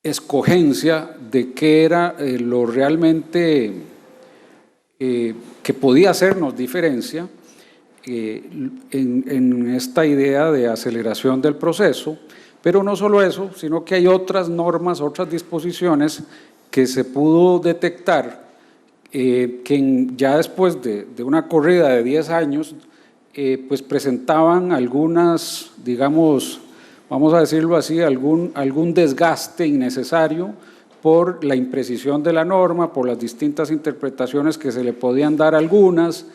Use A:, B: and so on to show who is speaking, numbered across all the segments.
A: escogencia de qué era lo realmente que podía hacernos diferencia en esta idea de aceleración del proceso, pero no solo eso, sino que hay otras normas, otras disposiciones que se pudo detectar que ya después de una corrida de 10 años, pues presentaban algunas, digamos, vamos a decirlo así, algún desgaste innecesario por la imprecisión de la norma, por las distintas interpretaciones que se le podían dar a algunas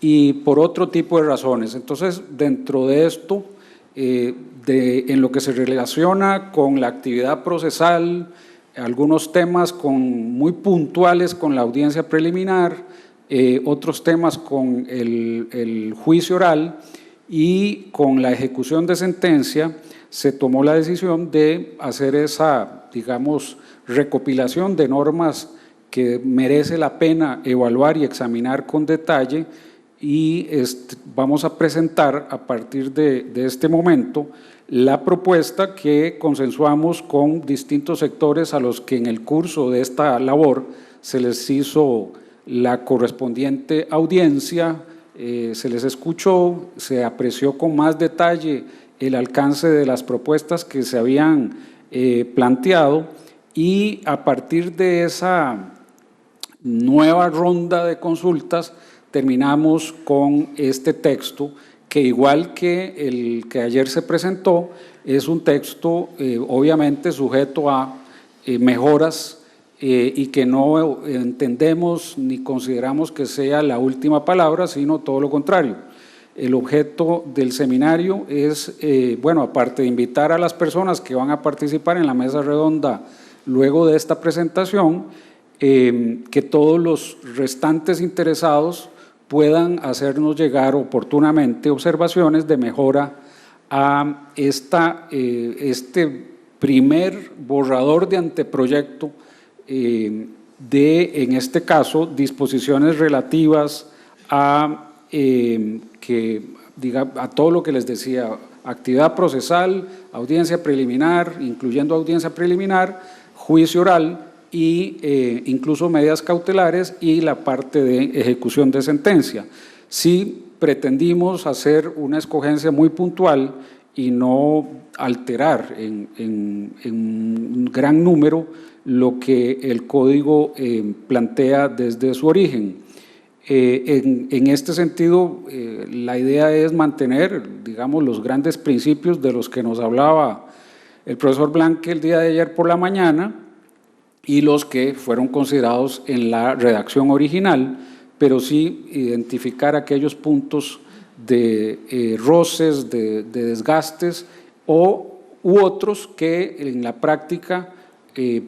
A: y por otro tipo de razones. Entonces, dentro de esto, en lo que se relaciona con la actividad procesal, algunos temas muy puntuales con la audiencia preliminar, otros temas con el juicio oral y con la ejecución de sentencia, se tomó la decisión de hacer esa, digamos, recopilación de normas que merece la pena evaluar y examinar con detalle y vamos a presentar a partir de este momento la propuesta que consensuamos con distintos sectores a los que en el curso de esta labor se les hizo la correspondiente audiencia, se les escuchó, se apreció con más detalle el alcance de las propuestas que se habían planteado y a partir de esa nueva ronda de consultas terminamos con este texto que igual que el que ayer se presentó es un texto obviamente sujeto a mejoras y que no entendemos ni consideramos que sea la última palabra, sino todo lo contrario. El objeto del seminario es, bueno, aparte de invitar a las personas que van a participar en la mesa redonda luego de esta presentación, que todos los restantes interesados puedan hacernos llegar oportunamente observaciones de mejora a este primer borrador de anteproyecto en este caso, disposiciones relativas a todo lo que les decía, actividad procesal, audiencia preliminar, incluyendo audiencia preliminar, juicio oral y incluso medidas cautelares y la parte de ejecución de sentencia. Sí pretendimos hacer una escogencia muy puntual y no alterar en un gran número lo que el código plantea desde su origen. En este sentido, la idea es mantener, digamos, los grandes principios de los que nos hablaba el profesor Blanque el día de ayer por la mañana y los que fueron considerados en la redacción original, pero sí identificar aquellos puntos de roces, de desgastes u otros que en la práctica,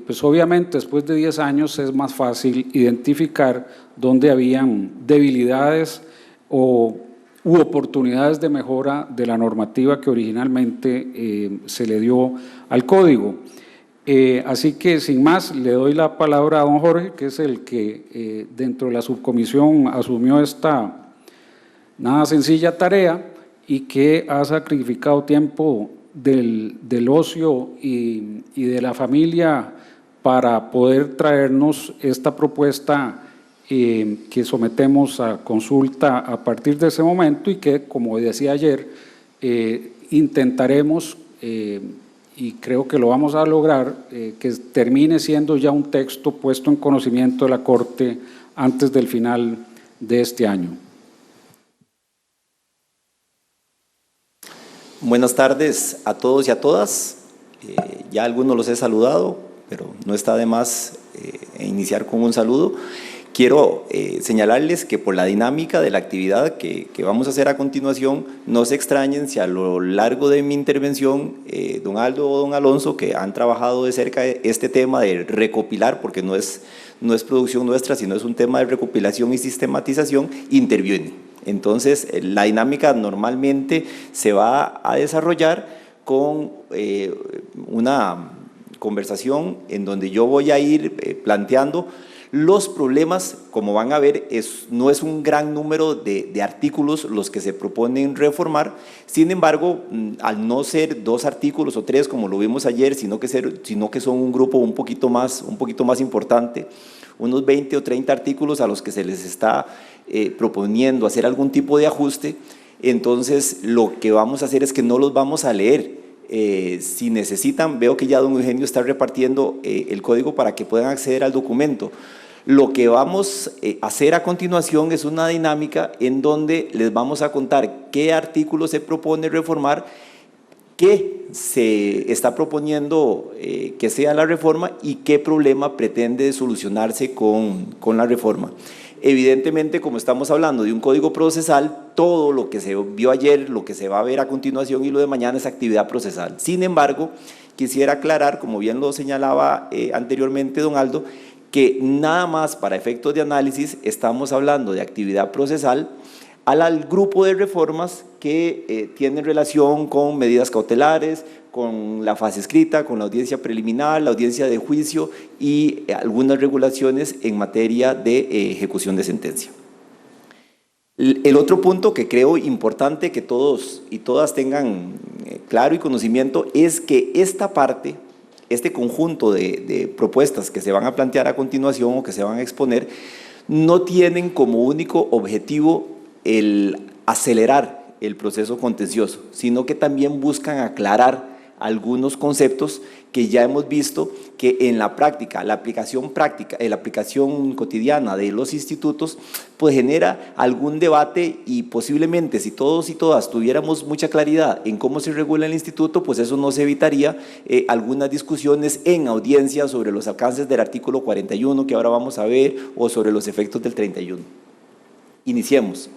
A: pues obviamente después de 10 años es más fácil identificar dónde habían debilidades u oportunidades de mejora de la normativa que originalmente se le dio al código. Así que sin más le doy la palabra a don Jorge, que es el que dentro de la subcomisión asumió esta nada sencilla tarea y que ha sacrificado tiempo del ocio y de la familia para poder traernos esta propuesta que sometemos a consulta a partir de ese momento y que, como decía ayer, intentaremos y creo que lo vamos a lograr, que termine siendo ya un texto puesto en conocimiento de la Corte antes del final de este año.
B: Buenas tardes a todos y a todas. Ya algunos los he saludado, pero no está de más iniciar con un saludo. Quiero señalarles que por la dinámica de la actividad que vamos a hacer a continuación, no se extrañen si a lo largo de mi intervención, don Aldo o don Alonso, que han trabajado de cerca este tema de recopilar, porque no es producción nuestra, sino es un tema de recopilación y sistematización, intervienen. Entonces, la dinámica normalmente se va a desarrollar con una conversación en donde yo voy a ir planteando Los problemas, como van a ver, no es un gran número de artículos los que se proponen reformar. Sin embargo, al no ser 2 artículos o 3 como lo vimos ayer, sino que son un grupo un poquito más importante, unos 20 o 30 artículos a los que se les está proponiendo hacer algún tipo de ajuste, entonces lo que vamos a hacer es que no los vamos a leer. Si necesitan, veo que ya don Eugenio está repartiendo el código para que puedan acceder al documento. Lo que vamos a hacer a continuación es una dinámica en donde les vamos a contar qué artículo se propone reformar, qué se está proponiendo que sea la reforma y qué problema pretende solucionarse con la reforma. Evidentemente, como estamos hablando de un código procesal, todo lo que se vio ayer, lo que se va a ver a continuación y lo de mañana es actividad procesal. Sin embargo, quisiera aclarar, como bien lo señalaba anteriormente don Aldo, que nada más para efectos de análisis estamos hablando de actividad procesal al grupo de reformas que tienen relación con medidas cautelares, con la fase escrita, con la audiencia preliminar, la audiencia de juicio y algunas regulaciones en materia de ejecución de sentencia. El otro punto que creo importante que todos y todas tengan claro y conocimiento es que esta parte, este conjunto de propuestas que se van a plantear a continuación o que se van a exponer, no tienen como único objetivo el acelerar el proceso contencioso, sino que también buscan aclarar algunos conceptos que ya hemos visto que en la práctica, la aplicación cotidiana de los institutos, pues genera algún debate y posiblemente si todos y todas tuviéramos mucha claridad en cómo se regula el instituto, pues eso nos evitaría algunas discusiones en audiencia sobre los alcances del artículo 41 que ahora vamos a ver o sobre los efectos del 31. Iniciemos.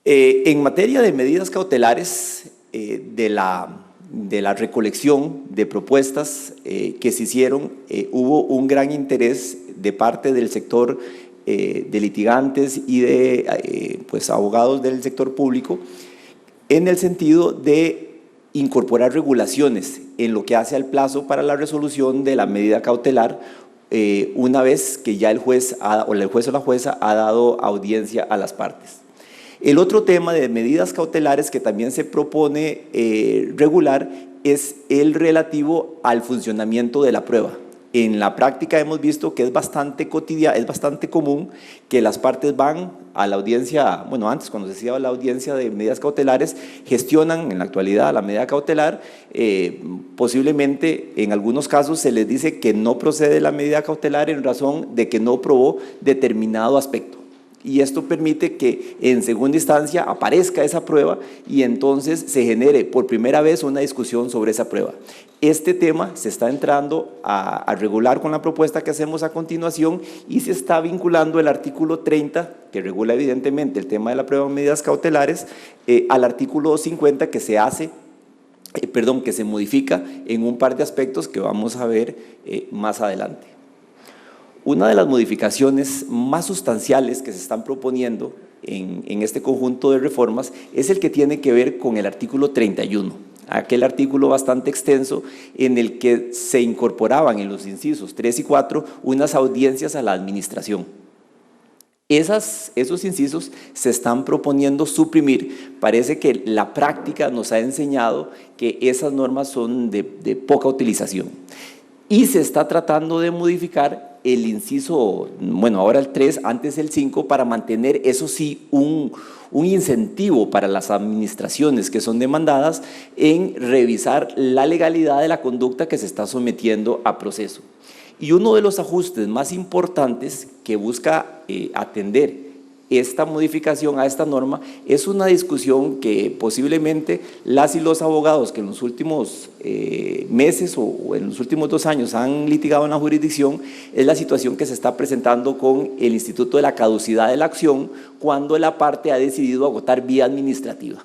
B: En materia de medidas cautelares de la recolección de propuestas que se hicieron, hubo un gran interés de parte del sector de litigantes y de pues, abogados del sector público en el sentido de incorporar regulaciones en lo que hace al plazo para la resolución de la medida cautelar una vez que ya el juez o la jueza ha dado audiencia a las partes. El otro tema de medidas cautelares que también se propone regular es el relativo al funcionamiento de la prueba. En la práctica hemos visto que es bastante común que las partes van a la audiencia, bueno, antes cuando se hacía la audiencia de medidas cautelares, gestionan en la actualidad la medida cautelar, posiblemente en algunos casos se les dice que no procede la medida cautelar en razón de que no probó determinado aspecto. Y esto permite que en segunda instancia aparezca esa prueba y entonces se genere por primera vez una discusión sobre esa prueba. Este tema se está entrando a regular con la propuesta que hacemos a continuación y se está vinculando el artículo 30, que regula evidentemente el tema de la prueba de medidas cautelares, al artículo 50 que se modifica en un par de aspectos que vamos a ver más adelante. Una de las modificaciones más sustanciales que se están proponiendo en este conjunto de reformas es el que tiene que ver con el artículo 31, aquel artículo bastante extenso en el que se incorporaban en los incisos 3 y 4 unas audiencias a la administración. Esos incisos se están proponiendo suprimir. Parece que la práctica nos ha enseñado que esas normas son de poca utilización. Y se está tratando de modificar el inciso, bueno, ahora el 3, antes el 5, para mantener, eso sí, un incentivo para las administraciones que son demandadas en revisar la legalidad de la conducta que se está sometiendo a proceso. Y uno de los ajustes más importantes que busca atender esta modificación a esta norma es una discusión que posiblemente las y los abogados que en los últimos meses o en los últimos 2 años han litigado en la jurisdicción es la situación que se está presentando con el instituto de la caducidad de la acción cuando la parte ha decidido agotar vía administrativa.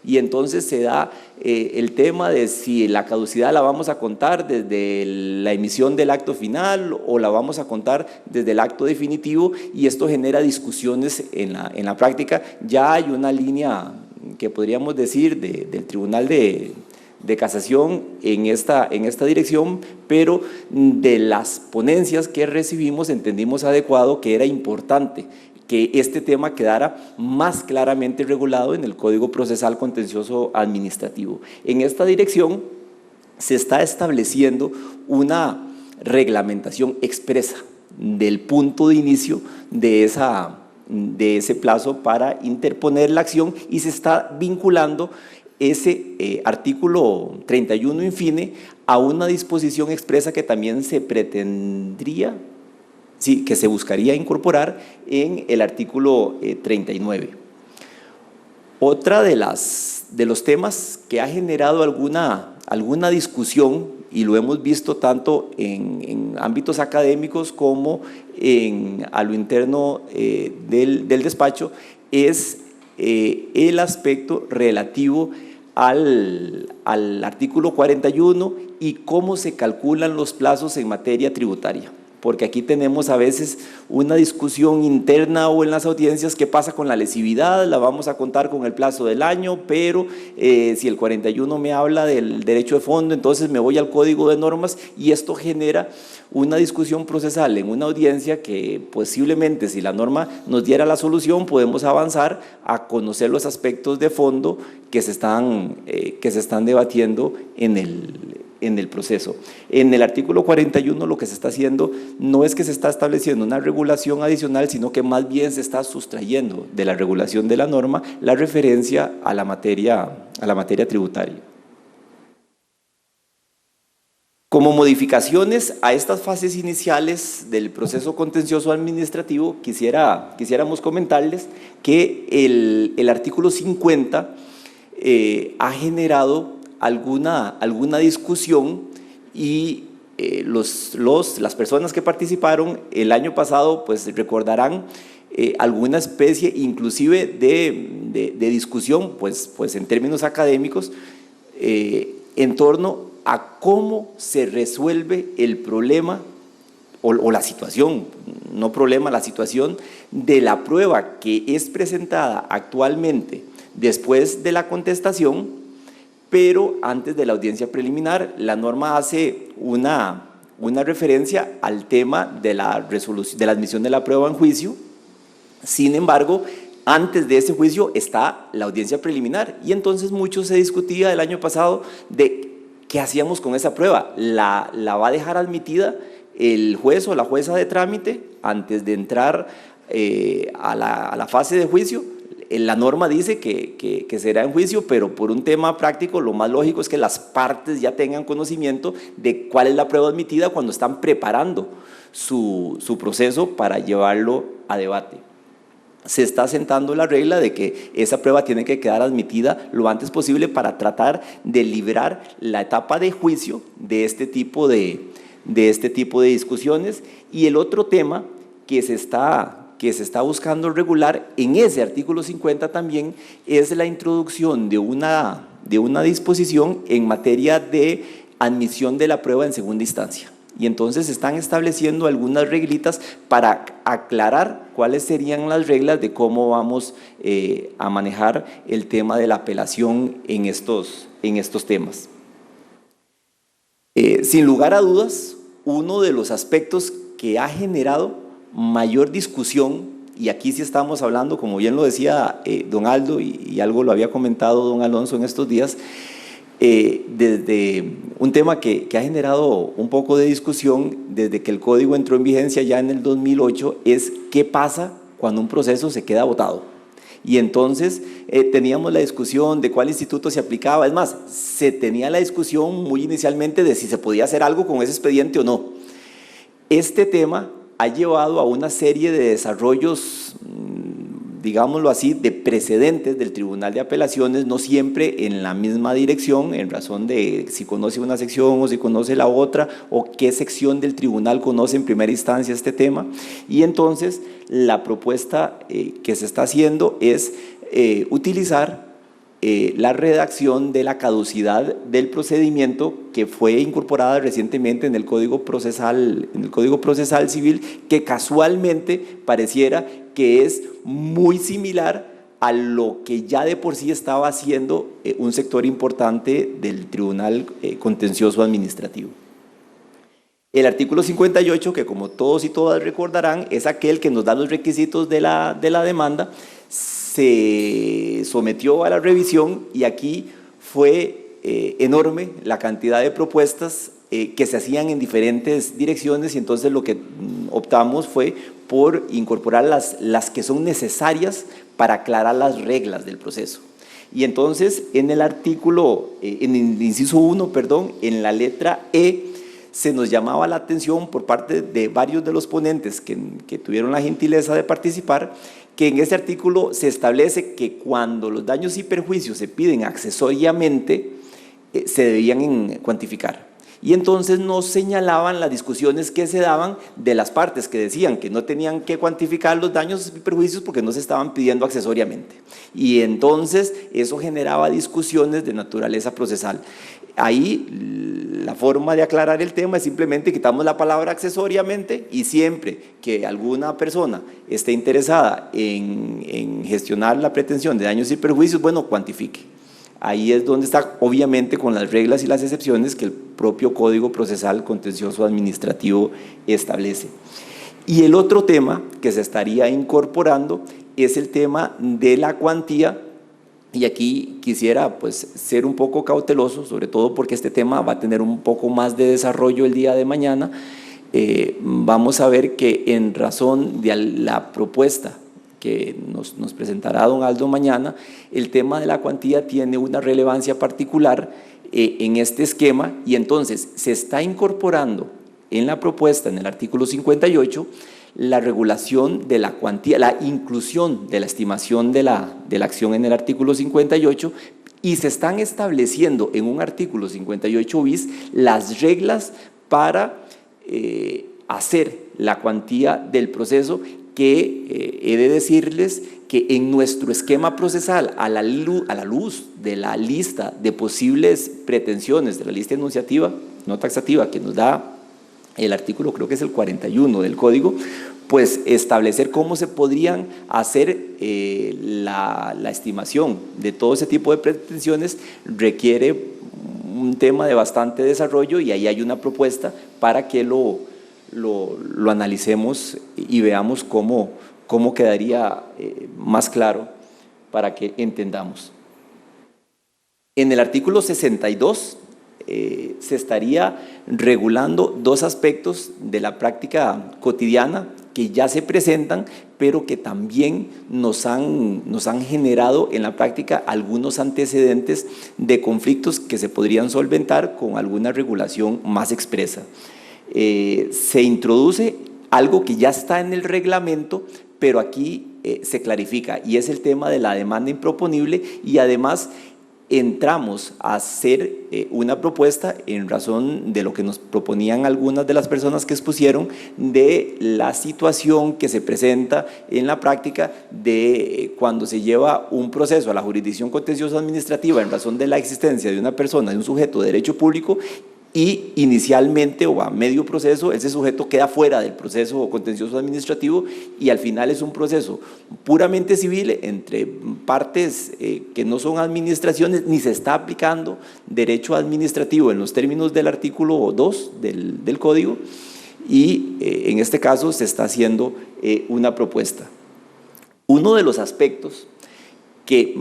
B: Y entonces se da el tema de si la caducidad la vamos a contar desde la emisión del acto final o la vamos a contar desde el acto definitivo, y esto genera discusiones en la práctica. Ya hay una línea que podríamos decir del Tribunal de de casación en esta dirección, pero de las ponencias que recibimos entendimos adecuado que era importante que este tema quedara más claramente regulado en el Código Procesal Contencioso Administrativo. En esta dirección se está estableciendo una reglamentación expresa del punto de inicio de ese plazo para interponer la acción y se está vinculando ese artículo 31 infine a una disposición expresa que también se pretendría, sí, que se buscaría incorporar en el artículo 39. Otra de los temas que ha generado alguna discusión, y lo hemos visto tanto en ámbitos académicos como a lo interno del despacho, es el aspecto relativo al artículo 41 y cómo se calculan los plazos en materia tributaria. Porque aquí tenemos a veces una discusión interna o en las audiencias qué pasa con la lesividad, la vamos a contar con el plazo del año, pero si el 41 me habla del derecho de fondo, entonces me voy al código de normas y esto genera una discusión procesal en una audiencia que posiblemente si la norma nos diera la solución podemos avanzar a conocer los aspectos de fondo que se están debatiendo en el proceso. En el artículo 41 lo que se está haciendo no es que se está estableciendo una regulación adicional, sino que más bien se está sustrayendo de la regulación de la norma la referencia a la materia tributaria. Como modificaciones a estas fases iniciales del proceso contencioso administrativo, quisiéramos comentarles que el artículo 50 ha generado alguna discusión y las personas que participaron el año pasado pues recordarán alguna especie inclusive de discusión pues en términos académicos en torno a cómo se resuelve el problema o la situación, no problema, la situación de la prueba que es presentada actualmente después de la contestación, pero antes de la audiencia preliminar. La norma hace una referencia al tema de la admisión de la prueba en juicio. Sin embargo, antes de ese juicio está la audiencia preliminar y entonces mucho se discutía el año pasado de qué hacíamos con esa prueba. ¿La va a dejar admitida el juez o la jueza de trámite antes de entrar a la fase de juicio? La norma dice que será en juicio, pero por un tema práctico lo más lógico es que las partes ya tengan conocimiento de cuál es la prueba admitida cuando están preparando su proceso para llevarlo a debate. Se está sentando la regla de que esa prueba tiene que quedar admitida lo antes posible para tratar de librar la etapa de juicio de este tipo de discusiones. Y el otro tema que se está buscando regular en ese artículo 50 también es la introducción de una disposición en materia de admisión de la prueba en segunda instancia. Y entonces se están estableciendo algunas reglitas para aclarar cuáles serían las reglas de cómo vamos a manejar el tema de la apelación en estos temas. Sin lugar a dudas, uno de los aspectos que ha generado mayor discusión, y aquí sí estamos hablando, como bien lo decía don Aldo, y algo lo había comentado don Alonso en estos días, desde un tema que ha generado un poco de discusión desde que el código entró en vigencia ya en el 2008, es qué pasa cuando un proceso se queda votado. Y entonces teníamos la discusión de cuál instituto se aplicaba. Es más, se tenía la discusión muy inicialmente de si se podía hacer algo con ese expediente o no. Este tema ha llevado a una serie de desarrollos, digámoslo así, de precedentes del Tribunal de Apelaciones, no siempre en la misma dirección, en razón de si conoce una sección o si conoce la otra, o qué sección del tribunal conoce en primera instancia este tema. Y entonces la propuesta que se está haciendo es utilizar la redacción de la caducidad del procedimiento que fue incorporada recientemente en el Código Procesal Civil, que casualmente pareciera que es muy similar a lo que ya de por sí estaba haciendo un sector importante del Tribunal Contencioso Administrativo. El artículo 58, que como todos y todas recordarán, es aquel que nos da los requisitos de la demanda, se sometió a la revisión y aquí fue enorme la cantidad de propuestas que se hacían en diferentes direcciones, y entonces lo que optamos fue por incorporar las que son necesarias para aclarar las reglas del proceso. Y entonces en el artículo, en el inciso 1, perdón, en la letra E, se nos llamaba la atención por parte de varios de los ponentes que tuvieron la gentileza de participar, que en este artículo se establece que cuando los daños y perjuicios se piden accesoriamente, se debían cuantificar. Y entonces nos señalaban las discusiones que se daban de las partes que decían que no tenían que cuantificar los daños y perjuicios porque no se estaban pidiendo accesoriamente. Y entonces eso generaba discusiones de naturaleza procesal. Ahí la forma de aclarar el tema es simplemente quitamos la palabra accesoriamente, y siempre que alguna persona esté interesada en gestionar la pretensión de daños y perjuicios, bueno, cuantifique. Ahí es donde está, obviamente, con las reglas y las excepciones que el propio Código Procesal Contencioso Administrativo establece. Y el otro tema que se estaría incorporando es el tema de la cuantía, y aquí quisiera pues ser un poco cauteloso, sobre todo porque este tema va a tener un poco más de desarrollo el día de mañana. Vamos a ver que en razón de la propuesta que nos presentará don Aldo mañana, el tema de la cuantía tiene una relevancia particular en este esquema, y entonces se está incorporando en la propuesta, en el artículo 58, la regulación de la cuantía, la inclusión de la estimación de la acción en el artículo 58, y se están estableciendo en un artículo 58 bis las reglas para hacer la cuantía del proceso, que he de decirles que en nuestro esquema procesal, a la luz de la lista de posibles pretensiones, de la lista enunciativa no taxativa que nos da el artículo, creo que es el 41 del Código, pues establecer cómo se podrían hacer la estimación de todo ese tipo de pretensiones requiere un tema de bastante desarrollo, y ahí hay una propuesta para que lo analicemos y veamos cómo quedaría más claro para que entendamos. En el artículo 62 se estaría regulando dos aspectos de la práctica cotidiana que ya se presentan, pero que también nos han generado en la práctica algunos antecedentes de conflictos que se podrían solventar con alguna regulación más expresa. Se introduce algo que ya está en el reglamento, pero aquí se clarifica, y es el tema de la demanda improponible, y además entramos a hacer una propuesta en razón de lo que nos proponían algunas de las personas que expusieron, de la situación que se presenta en la práctica de cuando se lleva un proceso a la jurisdicción contencioso administrativa en razón de la existencia de una persona, de un sujeto de derecho público, y inicialmente o a medio proceso ese sujeto queda fuera del proceso contencioso administrativo, y al final es un proceso puramente civil entre partes que no son administraciones, ni se está aplicando derecho administrativo en los términos del artículo 2 del Código, y en este caso se está haciendo una propuesta. Uno de los aspectos que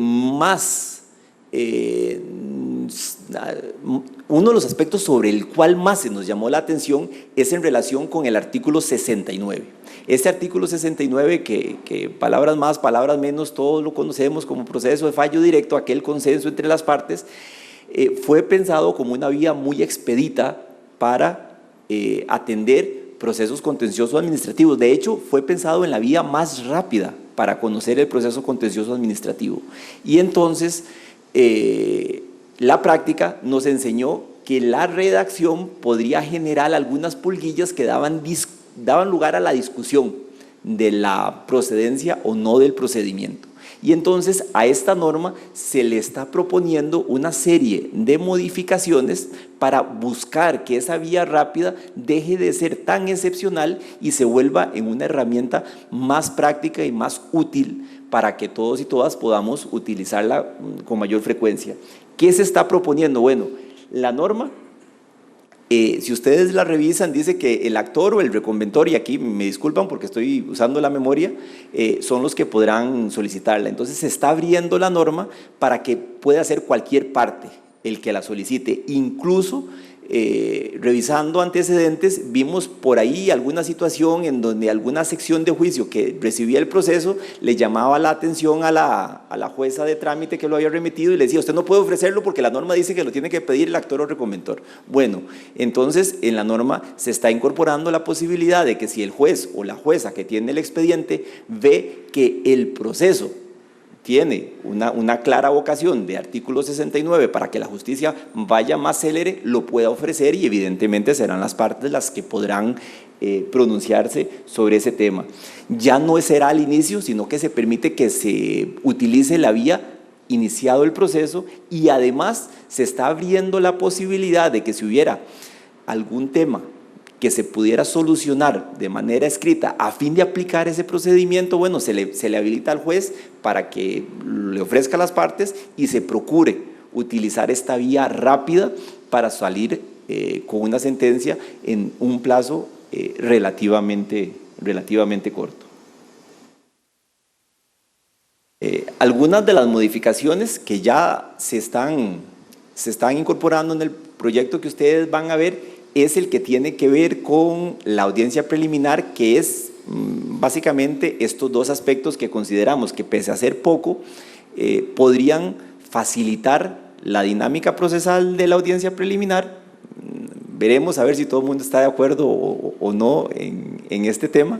B: uno de los aspectos sobre el cual más se nos llamó la atención es en relación con el artículo 69. Este artículo 69 que palabras más, palabras menos, todos lo conocemos como proceso de fallo directo, aquel consenso entre las partes, fue pensado como una vía muy expedita para atender procesos contenciosos administrativos. De hecho, fue pensado en la vía más rápida para conocer el proceso contencioso administrativo. Y entonces la práctica nos enseñó que la redacción podría generar algunas pulguillas que daban lugar a la discusión de la procedencia o no del procedimiento. Y entonces a esta norma se le está proponiendo una serie de modificaciones para buscar que esa vía rápida deje de ser tan excepcional y se vuelva en una herramienta más práctica y más útil para que todos y todas podamos utilizarla con mayor frecuencia. ¿Qué se está proponiendo? Bueno, la norma, si ustedes la revisan, dice que el actor o el reconventor, y aquí me disculpan porque estoy usando la memoria, son los que podrán solicitarla. Entonces se está abriendo la norma para que pueda ser cualquier parte el que la solicite, incluso revisando antecedentes, vimos por ahí alguna situación en donde alguna sección de juicio que recibía el proceso le llamaba la atención a la jueza de trámite que lo había remitido y le decía, usted no puede ofrecerlo porque la norma dice que lo tiene que pedir el actor o reconventor. Bueno, entonces en la norma se está incorporando la posibilidad de que si el juez o la jueza que tiene el expediente ve que el proceso tiene una clara vocación de artículo 69 para que la justicia vaya más célere, lo pueda ofrecer y evidentemente serán las partes las que podrán pronunciarse sobre ese tema. Ya no será al inicio, sino que se permite que se utilice la vía iniciado el proceso y además se está abriendo la posibilidad de que si hubiera algún tema que se pudiera solucionar de manera escrita a fin de aplicar ese procedimiento, bueno, se le habilita al juez para que le ofrezca a las partes y se procure utilizar esta vía rápida para salir con una sentencia en un plazo relativamente corto. Algunas de las modificaciones que ya se están incorporando en el proyecto que ustedes van a ver es el que tiene que ver con la audiencia preliminar, que es básicamente estos dos aspectos que consideramos que pese a ser poco, podrían facilitar la dinámica procesal de la audiencia preliminar. Veremos a ver si todo el mundo está de acuerdo o no en este tema.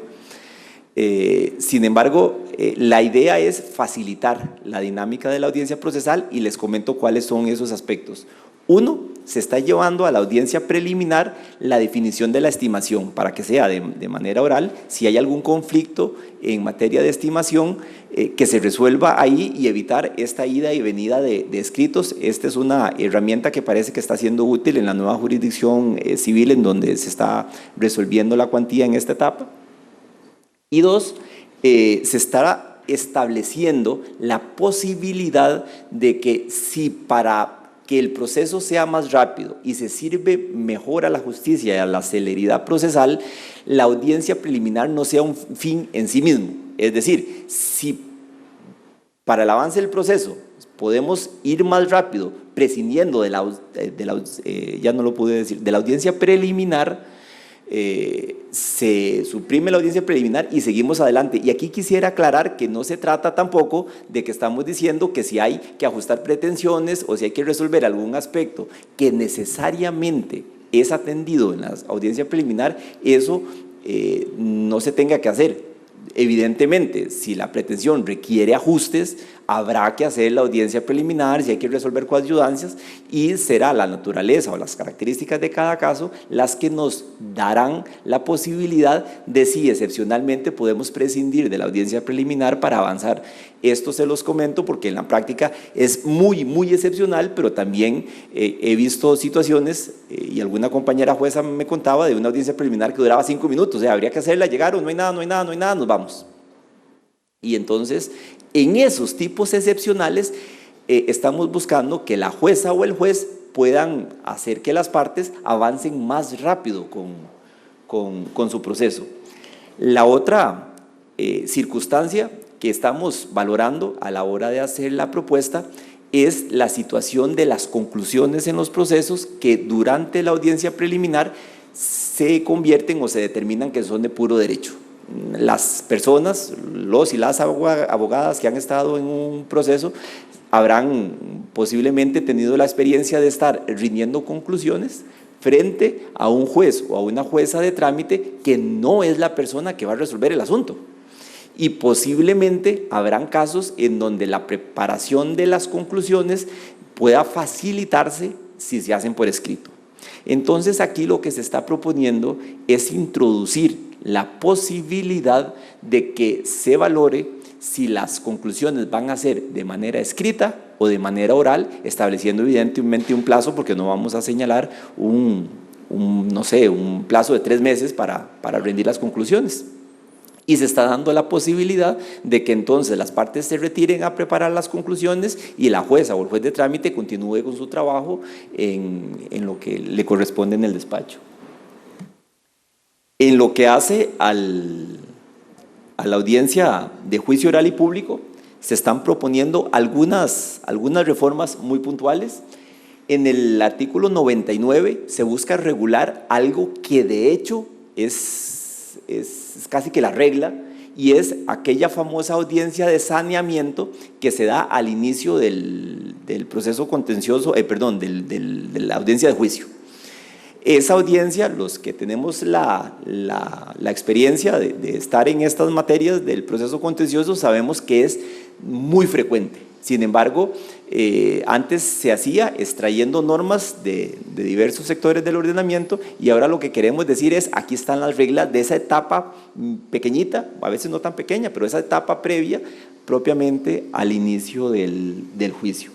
B: Sin embargo, la idea es facilitar la dinámica de la audiencia procesal y les comento cuáles son esos aspectos. Uno, se está llevando a la audiencia preliminar la definición de la estimación para que sea de manera oral, si hay algún conflicto en materia de estimación, que se resuelva ahí y evitar esta ida y venida de escritos. Esta es una herramienta que parece que está siendo útil en la nueva jurisdicción civil en donde se está resolviendo la cuantía en esta etapa. Y dos, se estará estableciendo la posibilidad de que si para que el proceso sea más rápido y se sirve mejor a la justicia y a la celeridad procesal, la audiencia preliminar no sea un fin en sí mismo. Es decir, si para el avance del proceso podemos ir más rápido prescindiendo de la audiencia preliminar, se suprime la audiencia preliminar y seguimos adelante. Y aquí quisiera aclarar que no se trata tampoco de que estamos diciendo que si hay que ajustar pretensiones o si hay que resolver algún aspecto que necesariamente es atendido en la audiencia preliminar, eso no se tenga que hacer. Evidentemente, si la pretensión requiere ajustes, habrá que hacer la audiencia preliminar, si hay que resolver coadyuvancias, y será la naturaleza o las características de cada caso las que nos darán la posibilidad de si excepcionalmente podemos prescindir de la audiencia preliminar para avanzar. Esto se los comento porque en la práctica es muy excepcional, pero también he visto situaciones, y alguna compañera jueza me contaba de una audiencia preliminar que duraba 5 minutos, o sea, habría que hacerla llegar o no hay nada, nos vamos. Y entonces, en esos tipos excepcionales, estamos buscando que la jueza o el juez puedan hacer que las partes avancen más rápido con su proceso. La otra circunstancia que estamos valorando a la hora de hacer la propuesta es la situación de las conclusiones en los procesos que durante la audiencia preliminar se convierten o se determinan que son de puro derecho. Las personas, los y las abogadas que han estado en un proceso habrán posiblemente tenido la experiencia de estar rindiendo conclusiones frente a un juez o a una jueza de trámite que no es la persona que va a resolver el asunto. Y posiblemente habrán casos en donde la preparación de las conclusiones pueda facilitarse si se hacen por escrito. Entonces aquí lo que se está proponiendo es introducir la posibilidad de que se valore si las conclusiones van a ser de manera escrita o de manera oral, estableciendo evidentemente un plazo, porque no vamos a señalar un plazo de 3 meses para rendir las conclusiones. Y se está dando la posibilidad de que entonces las partes se retiren a preparar las conclusiones y la jueza o el juez de trámite continúe con su trabajo en lo que le corresponde en el despacho. En lo que hace a la audiencia de juicio oral y público, se están proponiendo algunas reformas muy puntuales. En el artículo 99 se busca regular algo que de hecho es casi que la regla, y es aquella famosa audiencia de saneamiento que se da al inicio del proceso contencioso, de la audiencia de juicio. Esa audiencia, los que tenemos la experiencia de estar en estas materias del proceso contencioso, sabemos que es muy frecuente. Sin embargo, antes se hacía extrayendo normas de diversos sectores del ordenamiento, y ahora lo que queremos decir es, aquí están las reglas de esa etapa pequeñita, a veces no tan pequeña, pero esa etapa previa propiamente al inicio del juicio.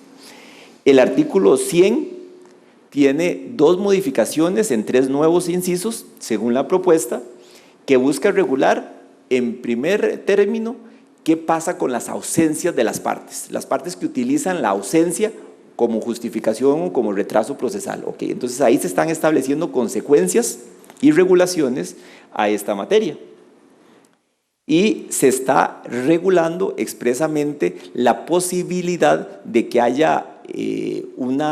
B: El artículo 100 tiene 2 modificaciones en 3 nuevos incisos, según la propuesta, que busca regular, en primer término, qué pasa con las ausencias de las partes que utilizan la ausencia como justificación o como retraso procesal. Okay, entonces ahí se están estableciendo consecuencias y regulaciones a esta materia. Y se está regulando expresamente la posibilidad de que haya un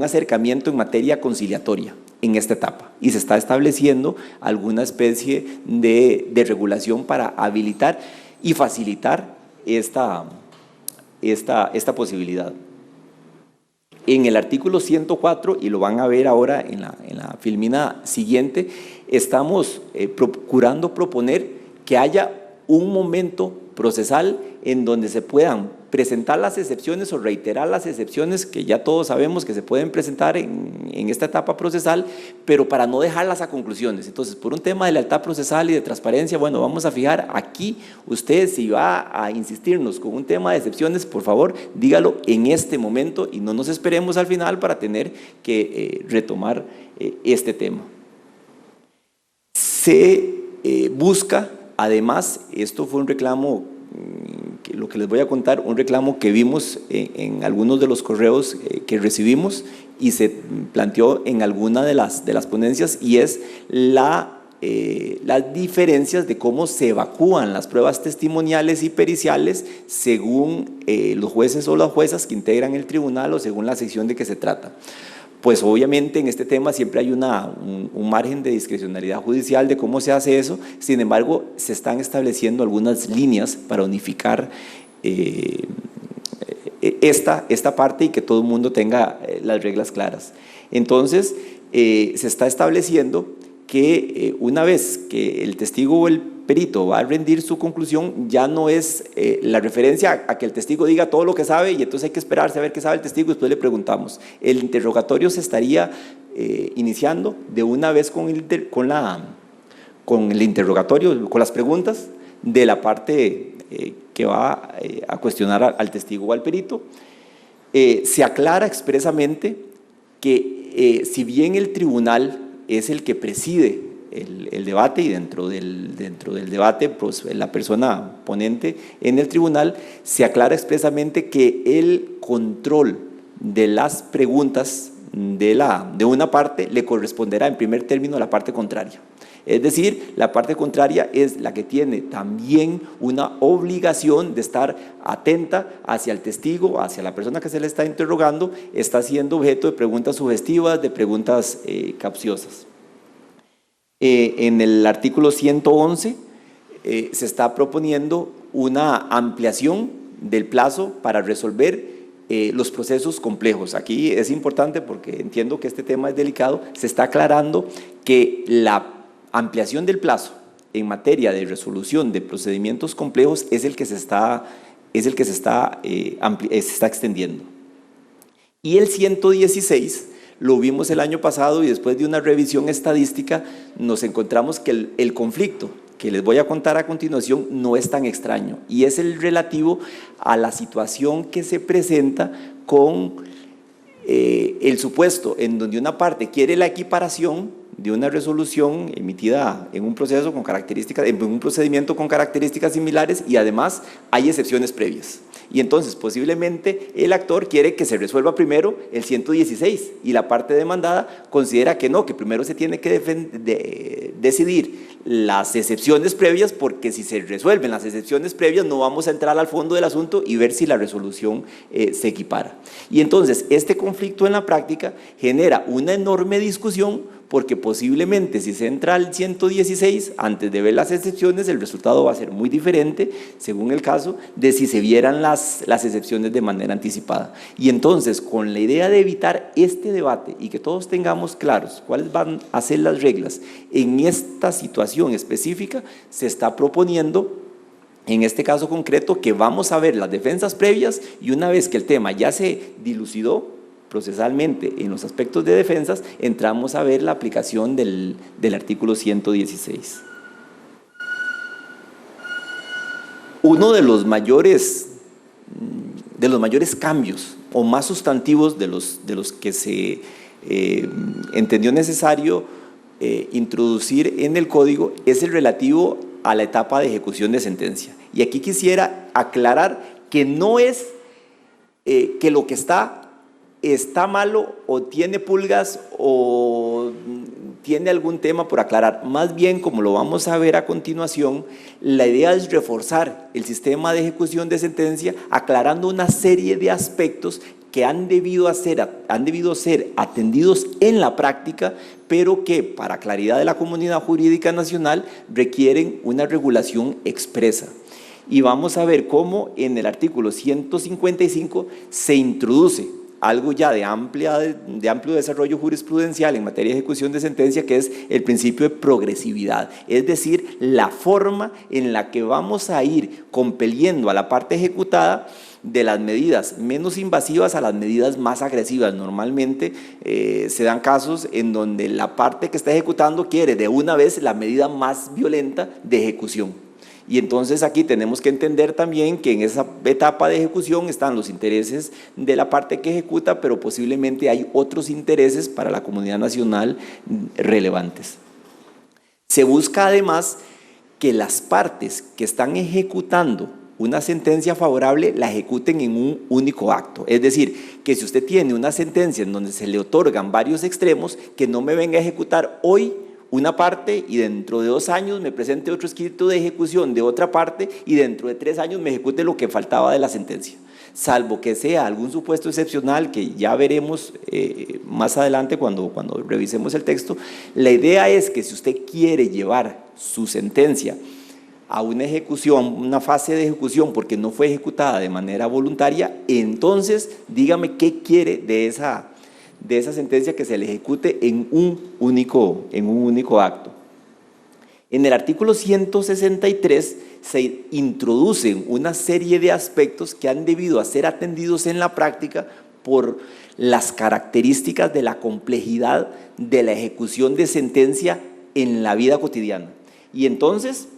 B: acercamiento en materia conciliatoria en esta etapa, y se está estableciendo alguna especie de regulación para habilitar y facilitar esta posibilidad. En el artículo 104, y lo van a ver ahora en la filmina siguiente, estamos procurando proponer que haya un momento procesal en donde se puedan presentar las excepciones o reiterar las excepciones que ya todos sabemos que se pueden presentar en esta etapa procesal, pero para no dejarlas a conclusiones. Entonces, por un tema de lealtad procesal y de transparencia, bueno, vamos a fijar aquí, usted si va a insistirnos con un tema de excepciones, por favor, dígalo en este momento y no nos esperemos al final para tener que retomar este tema. Se busca, además, esto fue un reclamo, lo que les voy a contar, un reclamo que vimos en algunos de los correos que recibimos y se planteó en alguna de las ponencias, y es las diferencias de cómo se evacúan las pruebas testimoniales y periciales según los jueces o las juezas que integran el tribunal o según la sección de que se trata. Pues obviamente en este tema siempre hay un margen de discrecionalidad judicial de cómo se hace eso. Sin embargo, se están estableciendo algunas líneas para unificar esta parte y que todo el mundo tenga las reglas claras. Entonces, se está estableciendo que una vez que el testigo o el perito va a rendir su conclusión, ya no es la referencia a que el testigo diga todo lo que sabe y entonces hay que esperarse a ver qué sabe el testigo y después le preguntamos. El interrogatorio se estaría iniciando de una vez con el interrogatorio, con las preguntas de la parte que va a cuestionar al testigo o al perito. Se aclara expresamente que si bien el tribunal es el que preside el debate, y dentro del debate pues, la persona ponente en el tribunal, se aclara expresamente que el control de las preguntas de una parte le corresponderá en primer término a la parte contraria. Es decir, la parte contraria es la que tiene también una obligación de estar atenta hacia el testigo, hacia la persona que se le está interrogando, está siendo objeto de preguntas sugestivas, de preguntas capciosas. En el artículo 111 se está proponiendo una ampliación del plazo para resolver los procesos complejos. Aquí es importante porque entiendo que este tema es delicado. Se está aclarando que la ampliación del plazo en materia de resolución de procedimientos complejos es el que se está extendiendo. Y el 116 lo vimos el año pasado, y después de una revisión estadística nos encontramos que el conflicto que les voy a contar a continuación no es tan extraño, y es el relativo a la situación que se presenta con el supuesto en donde una parte quiere la equiparación de una resolución emitida en un proceso con características, en un procedimiento con características similares, y además hay excepciones previas. Y entonces posiblemente el actor quiere que se resuelva primero el 116 y la parte demandada considera que no, que primero se tiene que decidir las excepciones previas, porque si se resuelven las excepciones previas no vamos a entrar al fondo del asunto y ver si la resolución se equipara. Y entonces este conflicto en la práctica genera una enorme discusión, porque posiblemente si se entra al 116 antes de ver las excepciones, el resultado va a ser muy diferente, según el caso, de si se vieran las excepciones de manera anticipada. Y entonces, con la idea de evitar este debate y que todos tengamos claros cuáles van a ser las reglas en esta situación específica, se está proponiendo, en este caso concreto, que vamos a ver las defensas previas, y una vez que el tema ya se dilucidó procesalmente en los aspectos de defensas, entramos a ver la aplicación del artículo 116. Uno de los mayores cambios o más sustantivos de los que se entendió necesario introducir en el código es el relativo a la etapa de ejecución de sentencia. Y aquí quisiera aclarar que no es que lo que está malo o tiene pulgas o tiene algún tema por aclarar. Más bien, como lo vamos a ver a continuación, la idea es reforzar el sistema de ejecución de sentencia, aclarando una serie de aspectos que han debido ser atendidos en la práctica, pero que para claridad de la comunidad jurídica nacional requieren una regulación expresa. Y vamos a ver cómo en el artículo 155 se introduce algo ya de amplio desarrollo jurisprudencial en materia de ejecución de sentencia, que es el principio de progresividad, es decir, la forma en la que vamos a ir compeliendo a la parte ejecutada de las medidas menos invasivas a las medidas más agresivas. Normalmente se dan casos en donde la parte que está ejecutando quiere de una vez la medida más violenta de ejecución. Y entonces aquí tenemos que entender también que en esa etapa de ejecución están los intereses de la parte que ejecuta, pero posiblemente hay otros intereses para la comunidad nacional relevantes. Se busca además que las partes que están ejecutando una sentencia favorable la ejecuten en un único acto. Es decir, que si usted tiene una sentencia en donde se le otorgan varios extremos, que no me venga a ejecutar hoy una parte y dentro de 2 años me presente otro escrito de ejecución de otra parte y dentro de 3 años me ejecute lo que faltaba de la sentencia. Salvo que sea algún supuesto excepcional que ya veremos más adelante cuando revisemos el texto. La idea es que si usted quiere llevar su sentencia a una ejecución, una fase de ejecución porque no fue ejecutada de manera voluntaria, entonces dígame qué quiere de esa sentencia que se le ejecute en un único acto. En el artículo 163 se introducen una serie de aspectos que han debido a ser atendidos en la práctica por las características de la complejidad de la ejecución de sentencia en la vida cotidiana. Y entonces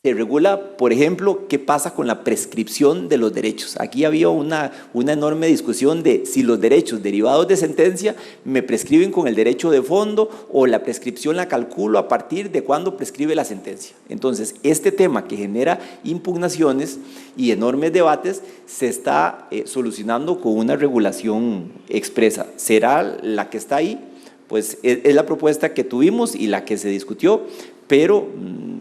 B: se regula, por ejemplo, qué pasa con la prescripción de los derechos. Aquí había una enorme discusión de si los derechos derivados de sentencia me prescriben con el derecho de fondo o la prescripción la calculo a partir de cuándo prescribe la sentencia. Entonces, este tema que genera impugnaciones y enormes debates se está solucionando con una regulación expresa. ¿Será la que está ahí? Pues es la propuesta que tuvimos y la que se discutió, pero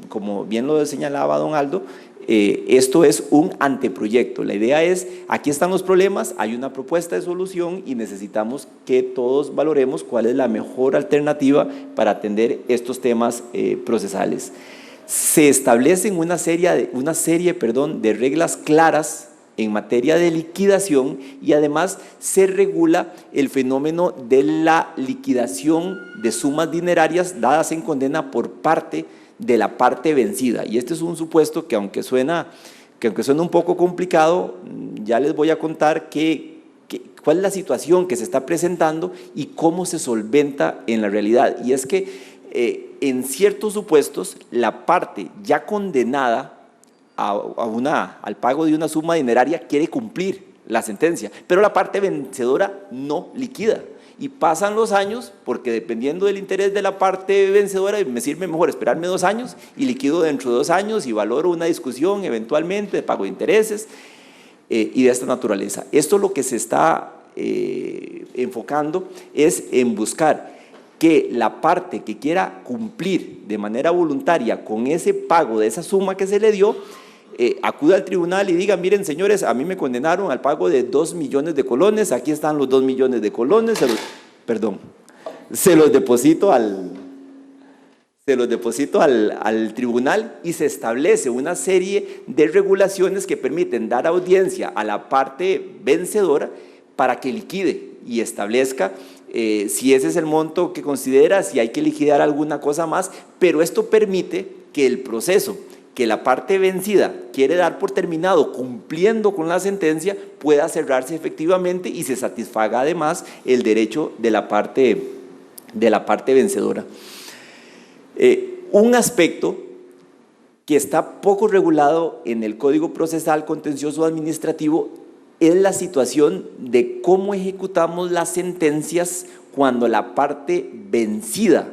B: como bien lo señalaba don Aldo, esto es un anteproyecto. La idea es, aquí están los problemas, hay una propuesta de solución y necesitamos que todos valoremos cuál es la mejor alternativa para atender estos temas procesales. Se establecen una serie de reglas claras en materia de liquidación y además se regula el fenómeno de la liquidación de sumas dinerarias dadas en condena por parte de la parte vencida. Y este es un supuesto que aunque suena un poco complicado, ya les voy a contar cuál es la situación que se está presentando y cómo se solventa en la realidad. Y es que en ciertos supuestos la parte ya condenada al pago de una suma dineraria quiere cumplir la sentencia, pero la parte vencedora no liquida. y pasan los años, porque dependiendo del interés de la parte vencedora, me sirve mejor esperarme 2 años y liquido dentro de 2 años y valoro una discusión eventualmente de pago de intereses y de esta naturaleza. Esto lo que se está enfocando es en buscar que la parte que quiera cumplir de manera voluntaria con ese pago de esa suma que se le dio, acuda al tribunal y diga, miren señores, a mí me condenaron al pago de 2 millones de colones, aquí están los 2 millones de colones, se los deposito al tribunal, y se establece una serie de regulaciones que permiten dar audiencia a la parte vencedora para que liquide y establezca si ese es el monto que considera, si hay que liquidar alguna cosa más, pero esto permite que el proceso que la parte vencida quiere dar por terminado cumpliendo con la sentencia pueda cerrarse efectivamente y se satisfaga además el derecho de la parte vencedora. Un aspecto que está poco regulado en el Código Procesal Contencioso Administrativo es la situación de cómo ejecutamos las sentencias cuando la parte vencida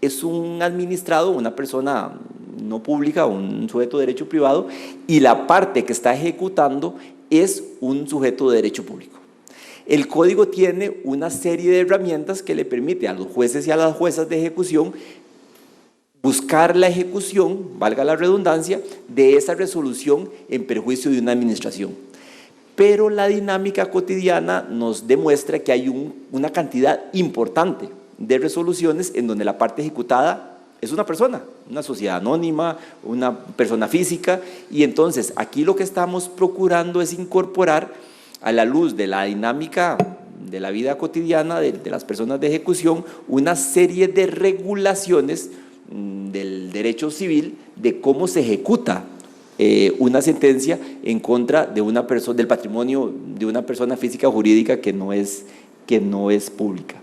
B: es un administrado, una persona no pública, un sujeto de derecho privado, y la parte que está ejecutando es un sujeto de derecho público. El código tiene una serie de herramientas que le permite a los jueces y a las juezas de ejecución buscar la ejecución, valga la redundancia, de esa resolución en perjuicio de una administración. Pero la dinámica cotidiana nos demuestra que hay una cantidad importante de resoluciones en donde la parte ejecutada es una persona, una sociedad anónima, una persona física, y entonces aquí lo que estamos procurando es incorporar a la luz de la dinámica de la vida cotidiana de las personas de ejecución una serie de regulaciones del derecho civil de cómo se ejecuta una sentencia en contra de una persona, del patrimonio de una persona física o jurídica que no es pública.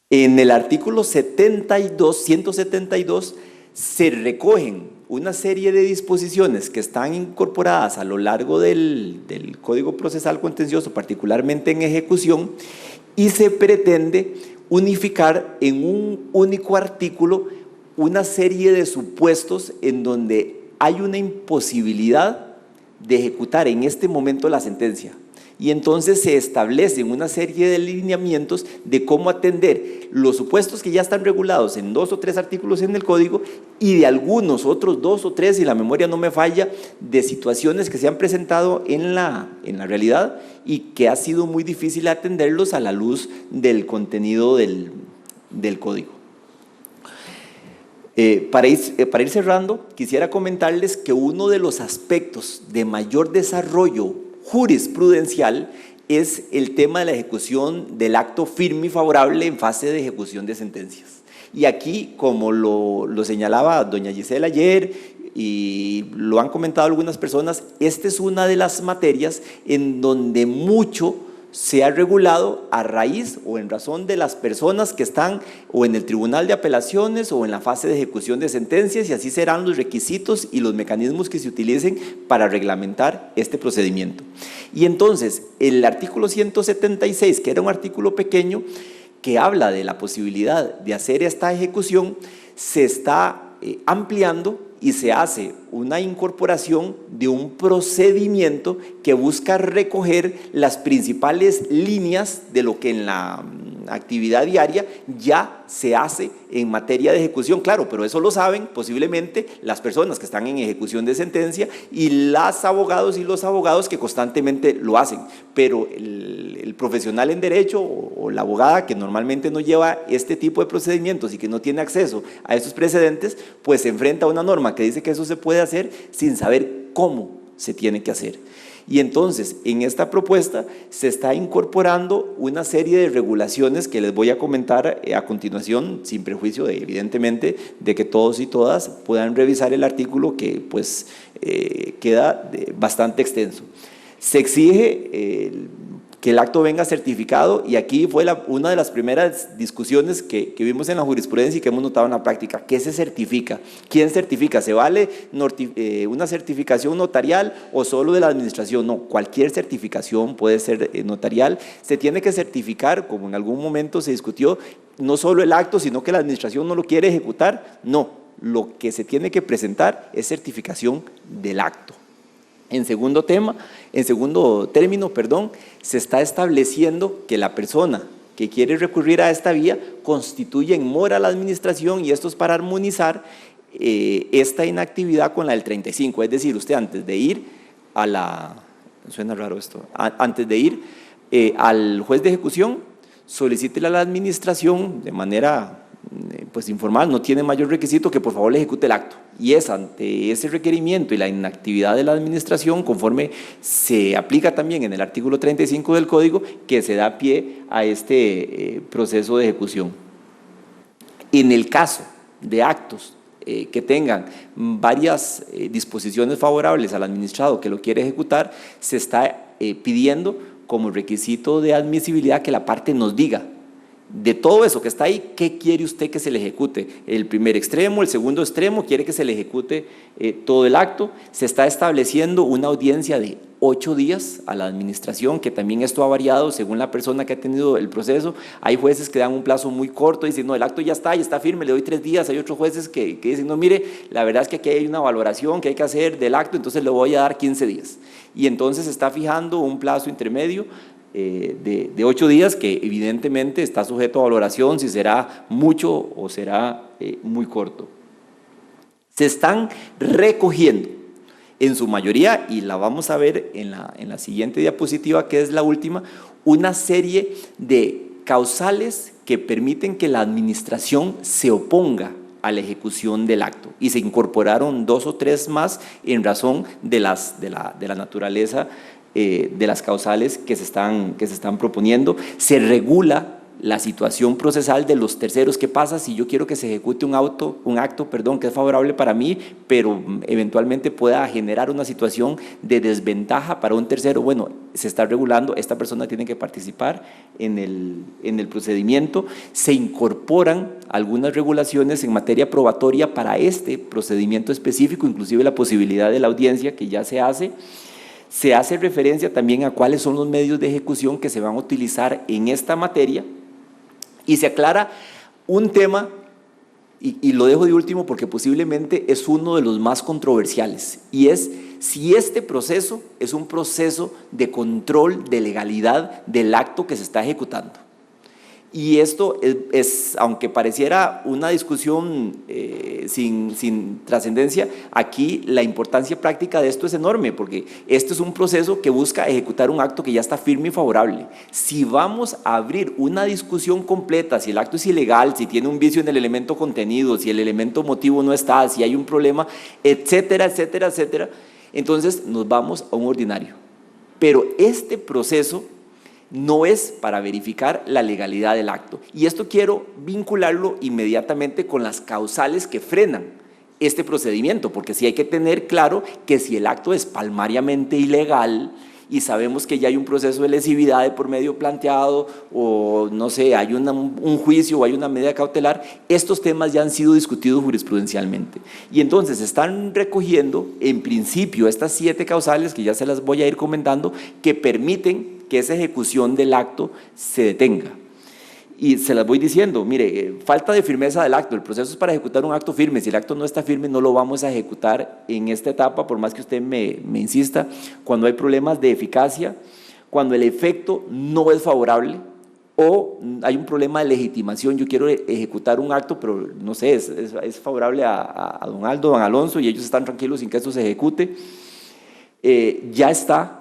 B: En el artículo 172 se recogen una serie de disposiciones que están incorporadas a lo largo del Código Procesal Contencioso, particularmente en ejecución, y se pretende unificar en un único artículo una serie de supuestos en donde hay una imposibilidad de ejecutar en este momento la sentencia. Y entonces se establecen una serie de lineamientos de cómo atender los supuestos que ya están regulados en 2 o 3 artículos en el Código y de algunos otros 2 o 3, si la memoria no me falla, de situaciones que se han presentado en la realidad y que ha sido muy difícil atenderlos a la luz del contenido del Código. Para ir cerrando, quisiera comentarles que uno de los aspectos de mayor desarrollo jurisprudencial es el tema de la ejecución del acto firme y favorable en fase de ejecución de sentencias. Y aquí, como lo señalaba doña Gisela ayer y lo han comentado algunas personas, esta es una de las materias en donde mucho se ha regulado a raíz o en razón de las personas que están o en el Tribunal de Apelaciones o en la fase de ejecución de sentencias, y así serán los requisitos y los mecanismos que se utilicen para reglamentar este procedimiento. Y entonces, el artículo 176, que era un artículo pequeño que habla de la posibilidad de hacer esta ejecución, se está ampliando y se hace una incorporación de un procedimiento que busca recoger las principales líneas de lo que en la actividad diaria ya se hace en materia de ejecución, claro, pero eso lo saben posiblemente las personas que están en ejecución de sentencia y los abogados que constantemente lo hacen, pero el profesional en derecho o la abogada que normalmente no lleva este tipo de procedimientos y que no tiene acceso a estos precedentes, pues se enfrenta a una norma que dice que eso se puede hacer sin saber cómo se tiene que hacer. Y entonces, en esta propuesta se está incorporando una serie de regulaciones que les voy a comentar a continuación, sin prejuicio evidentemente de que todos y todas puedan revisar el artículo que pues queda bastante extenso. Se exige que el acto venga certificado, y aquí fue una de las primeras discusiones que vimos en la jurisprudencia y que hemos notado en la práctica. ¿Qué se certifica? ¿Quién certifica? ¿Se vale una certificación notarial o solo de la administración? No, cualquier certificación puede ser notarial. Se tiene que certificar, como en algún momento se discutió, no solo el acto, sino que la administración no lo quiere ejecutar. No, lo que se tiene que presentar es certificación del acto. En segundo término, se está estableciendo que la persona que quiere recurrir a esta vía constituye en mora a la administración, y esto es para armonizar esta inactividad con la del 35, es decir, usted antes de ir a la, suena raro esto, antes de ir al juez de ejecución, solicítele a la administración de manera pues informal, no tiene mayor requisito que por favor le ejecute el acto, y es ante ese requerimiento y la inactividad de la administración, conforme se aplica también en el artículo 35 del Código, que se da pie a este proceso de ejecución. En el caso de actos que tengan varias disposiciones favorables al administrado que lo quiere ejecutar, se está pidiendo como requisito de admisibilidad que la parte nos diga de todo eso que está ahí, ¿qué quiere usted que se le ejecute? El primer extremo, el segundo extremo, quiere que se le ejecute todo el acto. Se está estableciendo una audiencia de 8 días a la administración, que también esto ha variado según la persona que ha tenido el proceso. Hay jueces que dan un plazo muy corto y dicen, no, el acto ya está firme, le doy 3 días. Hay otros jueces que dicen, no, mire, la verdad es que aquí hay una valoración que hay que hacer del acto, entonces le voy a dar 15 días. Y entonces se está fijando un plazo intermedio de 8 días, que evidentemente está sujeto a valoración si será mucho o será muy corto. Se están recogiendo en su mayoría, y la vamos a ver en la siguiente diapositiva, que es la última, una serie de causales que permiten que la administración se oponga a la ejecución del acto, y se incorporaron 2 o 3 más en razón de la naturaleza de las causales que se están proponiendo. Se regula la situación procesal de los terceros. ¿Qué pasa si yo quiero que se ejecute un acto que es favorable para mí, pero eventualmente pueda generar una situación de desventaja para un tercero? Bueno, se está regulando, esta persona tiene que participar en el procedimiento. Se incorporan algunas regulaciones en materia probatoria para este procedimiento específico, inclusive la posibilidad de la audiencia que ya se hace. Se hace referencia también a cuáles son los medios de ejecución que se van a utilizar en esta materia, y se aclara un tema, y lo dejo de último porque posiblemente es uno de los más controversiales, y es si este proceso es un proceso de control de legalidad del acto que se está ejecutando. Y esto es, aunque pareciera una discusión sin trascendencia, aquí la importancia práctica de esto es enorme, porque este es un proceso que busca ejecutar un acto que ya está firme y favorable. Si vamos a abrir una discusión completa, si el acto es ilegal, si tiene un vicio en el elemento contenido, si el elemento motivo no está, si hay un problema, etcétera, etcétera, etcétera, entonces nos vamos a un ordinario. Pero este proceso no es para verificar la legalidad del acto. Y esto quiero vincularlo inmediatamente con las causales que frenan este procedimiento, porque sí hay que tener claro que si el acto es palmariamente ilegal y sabemos que ya hay un proceso de lesividad de por medio planteado, o no sé, hay un juicio o hay una medida cautelar, estos temas ya han sido discutidos jurisprudencialmente. Y entonces se están recogiendo en principio estas 7 causales, que ya se las voy a ir comentando, que permiten que esa ejecución del acto se detenga. Y se las voy diciendo, mire, falta de firmeza del acto, el proceso es para ejecutar un acto firme. Si el acto no está firme, no lo vamos a ejecutar en esta etapa, por más que usted me insista. Cuando hay problemas de eficacia, cuando el efecto no es favorable, o hay un problema de legitimación, yo quiero ejecutar un acto, pero no sé, es favorable a don Aldo, don Alonso, y ellos están tranquilos sin que esto se ejecute. Ya está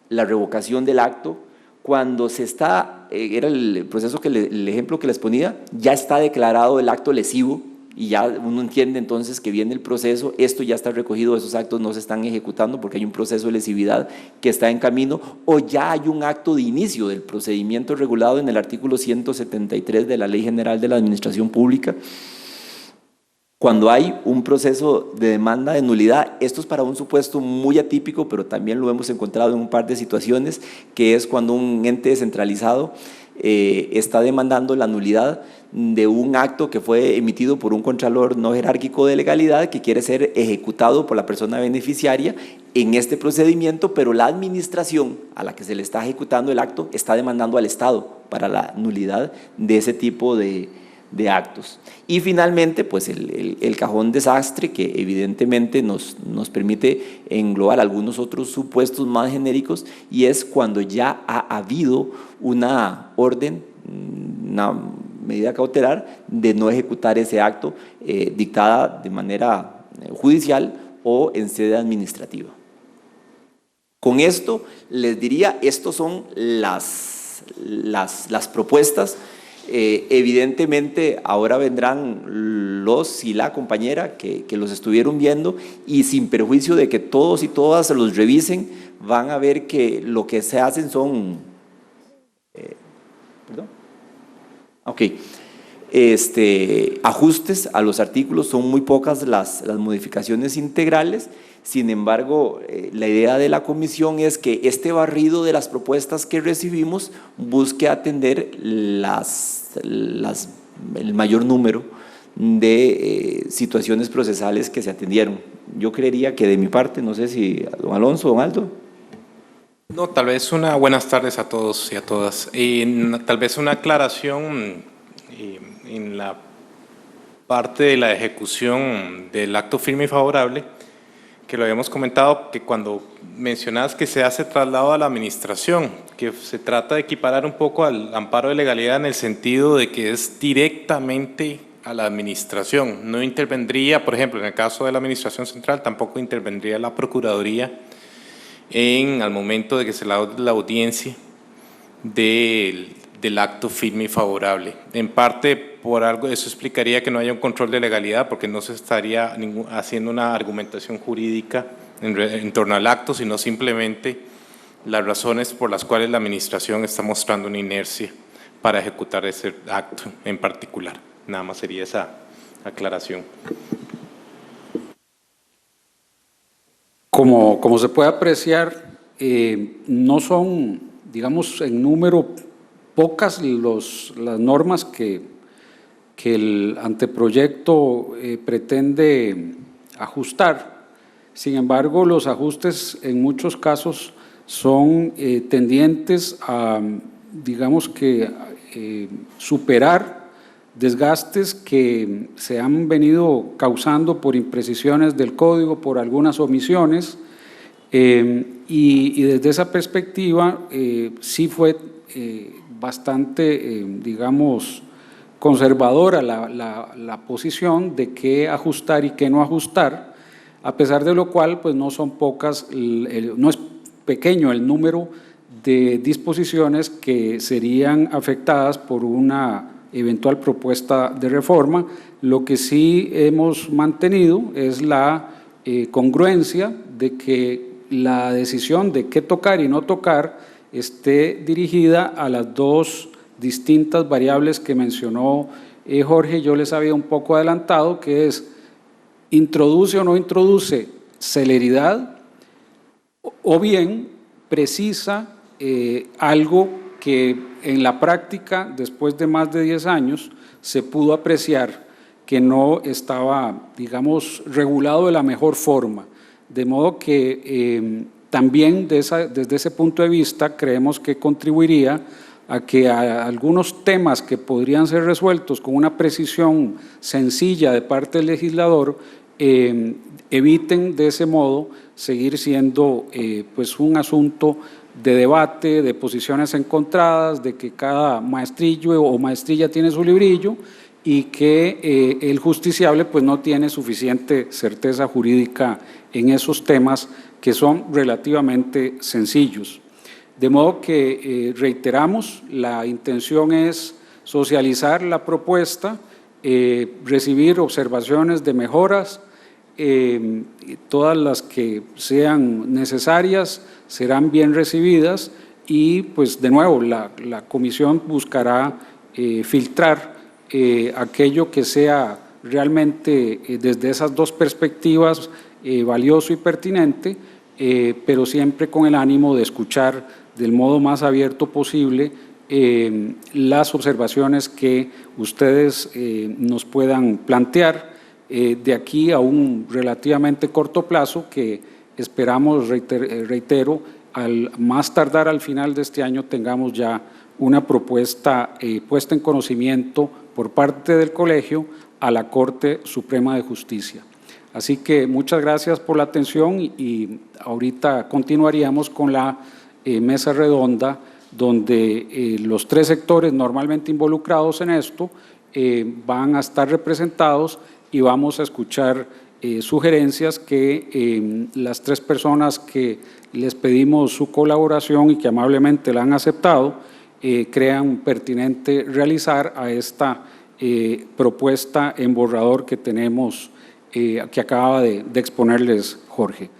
B: la revocación del acto. Cuando se está, era el proceso el ejemplo que les ponía, ya está declarado el acto lesivo, y ya uno entiende entonces que viene el proceso, esto ya está recogido, esos actos no se están ejecutando porque hay un proceso de lesividad que está en camino, o ya hay un acto de inicio del procedimiento regulado en el artículo 173 de la Ley General de la Administración Pública. cuando hay un proceso de demanda de nulidad. Esto es para un supuesto muy atípico, pero también lo hemos encontrado en un par de situaciones, que es cuando un ente descentralizado está demandando la nulidad de un acto que fue emitido por un contralor no jerárquico de legalidad que quiere ser ejecutado por la persona beneficiaria en este procedimiento, pero la administración a la que se le está ejecutando el acto está demandando al Estado para la nulidad de ese tipo de actos. Y finalmente, pues el cajón desastre, que evidentemente nos permite englobar algunos otros supuestos más genéricos, y es cuando ya ha habido una orden, una medida cautelar de no ejecutar ese acto dictada de manera judicial o en sede administrativa. Con esto les diría, estos son las propuestas. Evidentemente ahora vendrán los y la compañera que los estuvieron viendo, y sin perjuicio de que todos y todas los revisen, van a ver que lo que se hacen son ajustes a los artículos. Son muy pocas las modificaciones integrales. Sin embargo, la idea de la comisión es que este barrido de las propuestas que recibimos busque atender el mayor número de situaciones procesales que se atendieron. Yo creería que de mi parte, no sé si don Alonso, don Aldo.
C: No, tal vez buenas tardes a todos y a todas. Tal vez una aclaración en la parte de la ejecución del acto firme y favorable, que lo habíamos comentado, que cuando mencionabas que se hace traslado a la administración, que se trata de equiparar un poco al amparo de legalidad en el sentido de que es directamente a la administración. No intervendría, por ejemplo, en el caso de la administración central, tampoco intervendría la Procuraduría al momento de que se le da la audiencia del acto firme y favorable. En parte, por algo, eso explicaría que no haya un control de legalidad, porque no se estaría haciendo una argumentación jurídica en torno al acto, sino simplemente las razones por las cuales la administración está mostrando una inercia para ejecutar ese acto en particular. Nada más sería esa aclaración.
A: Como se puede apreciar, no son, digamos, en número pocas las normas que el anteproyecto pretende ajustar. Sin embargo, los ajustes en muchos casos son tendientes a, digamos que, superar desgastes que se han venido causando por imprecisiones del código, por algunas omisiones, y desde esa perspectiva sí fue bastante, digamos, conservadora la posición de qué ajustar y qué no ajustar, a pesar de lo cual pues no son pocas, no es pequeño el número de disposiciones que serían afectadas por una eventual propuesta de reforma. Lo que sí hemos mantenido es la congruencia de que la decisión de qué tocar y no tocar esté dirigida a las dos distintas variables que mencionó Jorge. Yo les había un poco adelantado, que es: introduce o no introduce celeridad, o bien precisa algo que en la práctica, después de más de 10 años, se pudo apreciar que no estaba, digamos, regulado de la mejor forma. De modo que también desde ese punto de vista creemos que contribuiría a que algunos temas que podrían ser resueltos con una precisión sencilla de parte del legislador eviten de ese modo seguir siendo pues un asunto de debate, de posiciones encontradas, de que cada maestrillo o maestrilla tiene su librillo y que el justiciable pues no tiene suficiente certeza jurídica en esos temas que son relativamente sencillos. De modo que reiteramos, la intención es socializar la propuesta, recibir observaciones de mejoras, todas las que sean necesarias serán bien recibidas, y pues de nuevo la comisión buscará filtrar aquello que sea realmente desde esas dos perspectivas valioso y pertinente, pero siempre con el ánimo de escuchar del modo más abierto posible las observaciones que ustedes nos puedan plantear de aquí a un relativamente corto plazo que esperamos, reitero, al más tardar al final de este año tengamos ya una propuesta puesta en conocimiento por parte del colegio a la Corte Suprema de Justicia. Así que muchas gracias por la atención y ahorita continuaríamos con la mesa redonda donde los tres sectores normalmente involucrados en esto van a estar representados y vamos a escuchar sugerencias que las tres personas que les pedimos su colaboración y que amablemente la han aceptado crean pertinente realizar a esta propuesta en borrador que tenemos, que acaba de exponerles Jorge.